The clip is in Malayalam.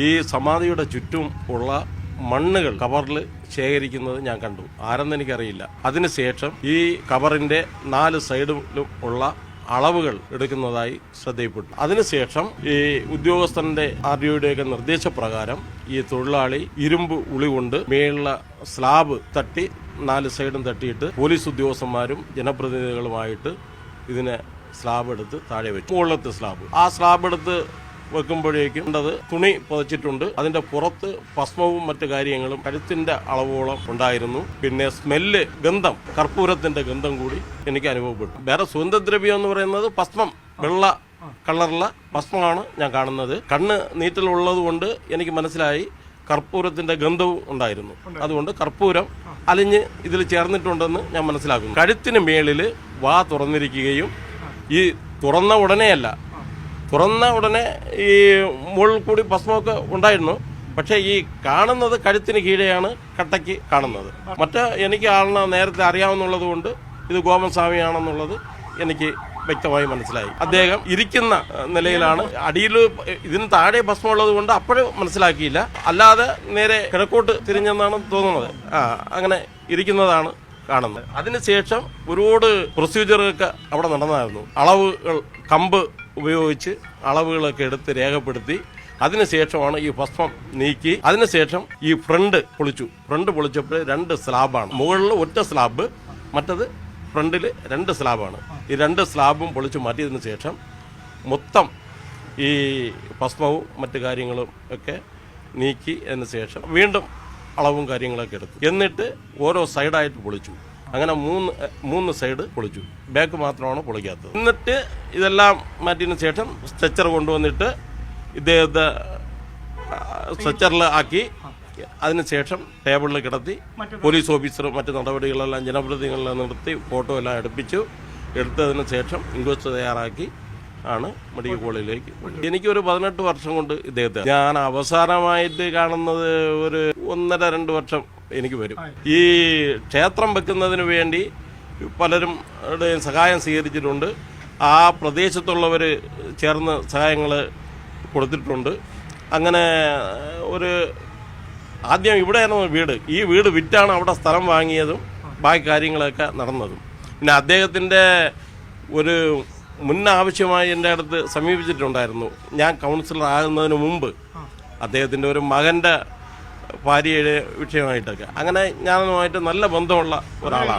ഈ സമാധിയുടെ ചുറ്റും ഉള്ള മണ്ണുകൾ കവറിൽ ശേഖരിക്കുന്നത് ഞാൻ കണ്ടു. ആരെന്ന് എനിക്കറിയില്ല. അതിനുശേഷം ഈ കവറിന്റെ 4 സൈഡിലും ഉള്ള അളവുകൾ എടുക്കുന്നതായി ശ്രദ്ധയിൽപ്പെട്ടു. അതിനുശേഷം ഈ ഉദ്യോഗസ്ഥന്റെ RDOയുടെയൊക്കെ നിർദ്ദേശപ്രകാരം ഈ തൊഴിലാളി ഇരുമ്പ് ഉളി കൊണ്ട് മേലുള്ള സ്ലാബ് തട്ടി 4 സൈഡും തട്ടിയിട്ട് പോലീസ് ഉദ്യോഗസ്ഥന്മാരും ജനപ്രതിനിധികളുമായിട്ട് ഇതിനെ സ്ലാബ് എടുത്ത് താഴെ വെച്ചു. മുകളിലത്തെ സ്ലാബ് ആ സ്ലാബ് എടുത്ത് വെക്കുമ്പോഴേക്കും അത് തുണി പുതച്ചിട്ടുണ്ട്. അതിന്റെ പുറത്ത് ഭസ്മവും മറ്റു കാര്യങ്ങളും കഴുത്തിന്റെ അളവോളം ഉണ്ടായിരുന്നു. പിന്നെ സ്മെല്ല്, ഗന്ധം, കർപ്പൂരത്തിന്റെ ഗന്ധം കൂടി എനിക്ക് അനുഭവപ്പെട്ടു. വേറെ സുഗന്ധദ്രവ്യം എന്ന് പറയുന്നത് ഭസ്മം, വെള്ള കളറുള്ള ഭസ്മമാണ് ഞാൻ കാണുന്നത്. കണ്ണ് നീറ്റലുള്ളത് കൊണ്ട് എനിക്ക് മനസ്സിലായി കർപ്പൂരത്തിന്റെ ഗന്ധവും ഉണ്ടായിരുന്നു. അതുകൊണ്ട് കർപ്പൂരം അലിഞ്ഞ് ഇതിൽ ചേർന്നിട്ടുണ്ടെന്ന് ഞാൻ മനസ്സിലാക്കുന്നു. കഴുത്തിന് മേളിൽ വാ തുറന്നിരിക്കുകയും ഈ തുറന്ന ഉടനെ ഈ മുകളിൽ കൂടി ഭസ്മമൊക്കെ ഉണ്ടായിരുന്നു. പക്ഷേ ഈ കാണുന്നത് കഴുത്തിന് കീഴെയാണ് കട്ടയ്ക്ക് കാണുന്നത്. എനിക്ക് ആളിനെ നേരത്തെ അറിയാവുന്നുള്ളത് കൊണ്ട് ഇത് ഗോപൻ സ്വാമിയാണെന്നുള്ളത് എനിക്ക് വ്യക്തമായി മനസ്സിലായി. അദ്ദേഹം ഇരിക്കുന്ന നിലയിലാണ്. അടിയിൽ ഇതിന് താഴെ ഭസ്മം ഉള്ളത് കൊണ്ട് അപ്പോഴും മനസ്സിലാക്കിയില്ല. അല്ലാതെ നേരെ കിഴക്കോട്ട് തിരിഞ്ഞെന്നാണ് തോന്നുന്നത്. അങ്ങനെ ഇരിക്കുന്നതാണ് കാണുന്നത്. അതിനുശേഷം ഒരുപാട് പ്രൊസീജിയറൊക്കെ അവിടെ നടന്നായിരുന്നു. അളവുകൾ, കമ്പ് ഉപയോഗിച്ച് അളവുകളൊക്കെ എടുത്ത് രേഖപ്പെടുത്തി അതിനുശേഷമാണ് ഈ ഭസ്മം നീക്കി. അതിനുശേഷം ഈ ഫ്രണ്ട് പൊളിച്ചപ്പോൾ 2 സ്ലാബാണ്. മുകളിൽ ഒറ്റ സ്ലാബ്, മറ്റത് ഫ്രണ്ടിൽ 2 സ്ലാബാണ്. ഈ 2 സ്ലാബും പൊളിച്ചു മാറ്റിയതിനു ശേഷം മൊത്തം ഈ ഭസ്മവും മറ്റു കാര്യങ്ങളും ഒക്കെ നീക്കി അതിന് ശേഷം വീണ്ടും അളവും കാര്യങ്ങളൊക്കെ എടുത്തു. എന്നിട്ട് ഓരോ സൈഡായിട്ട് പൊളിച്ചു. അങ്ങനെ 3 സൈഡ് പൊളിച്ചു. ബാക്ക് മാത്രമാണ് പൊളിക്കാത്തത്. എന്നിട്ട് ഇതെല്ലാം മാറ്റിയതിനു ശേഷം സ്ട്രെച്ചർ കൊണ്ടുവന്നിട്ട് ഇദ്ദേഹത്തെ സ്ട്രെച്ചറിൽ ആക്കി അതിനുശേഷം ടേബിളിൽ കിടത്തി പോലീസ് ഓഫീസറും മറ്റു നടപടികളെല്ലാം ജനപ്രതിനിധികളെല്ലാം നിർത്തി ഫോട്ടോ എല്ലാം എടുത്തതിന് ശേഷം ഇൻക്വസ്റ്റ് തയ്യാറാക്കി ആണ് മെഡിക്കൽ കോളേജിലേക്ക്. എനിക്കൊരു 18 വർഷം കൊണ്ട് ഇദ്ദേഹത്തെ ഞാൻ അവസാനമായിട്ട് കാണുന്നത് ഒരു 1.5-2 വർഷം എനിക്ക് വരും. ഈ ക്ഷേത്രം വെക്കുന്നതിന് വേണ്ടി പലരും സഹായം സ്വീകരിച്ചിട്ടുണ്ട്. ആ പ്രദേശത്തുള്ളവർ ചേർന്ന് സഹായങ്ങൾ കൊടുത്തിട്ടുണ്ട്. അങ്ങനെ ആദ്യം ഇവിടെയായിരുന്നു വീട്. ഈ വീട് വിറ്റാണ് അവിടെ സ്ഥലം വാങ്ങിയതും ബാക്കി കാര്യങ്ങളൊക്കെ നടന്നതും. പിന്നെ അദ്ദേഹത്തിൻ്റെ ഒരു മുൻ ആവശ്യമായി എൻ്റെ അടുത്ത് സമീപിച്ചിട്ടുണ്ടായിരുന്നു. ഞാൻ കൗൺസിലർ ആകുന്നതിന് മുമ്പ് അദ്ദേഹത്തിൻ്റെ ഒരു മകൻ്റെ ഭാര്യയുടെ വിഷയമായിട്ടൊക്കെ. അങ്ങനെ ഞാനുമായിട്ട് നല്ല ബന്ധമുള്ള ഒരാളാണ്.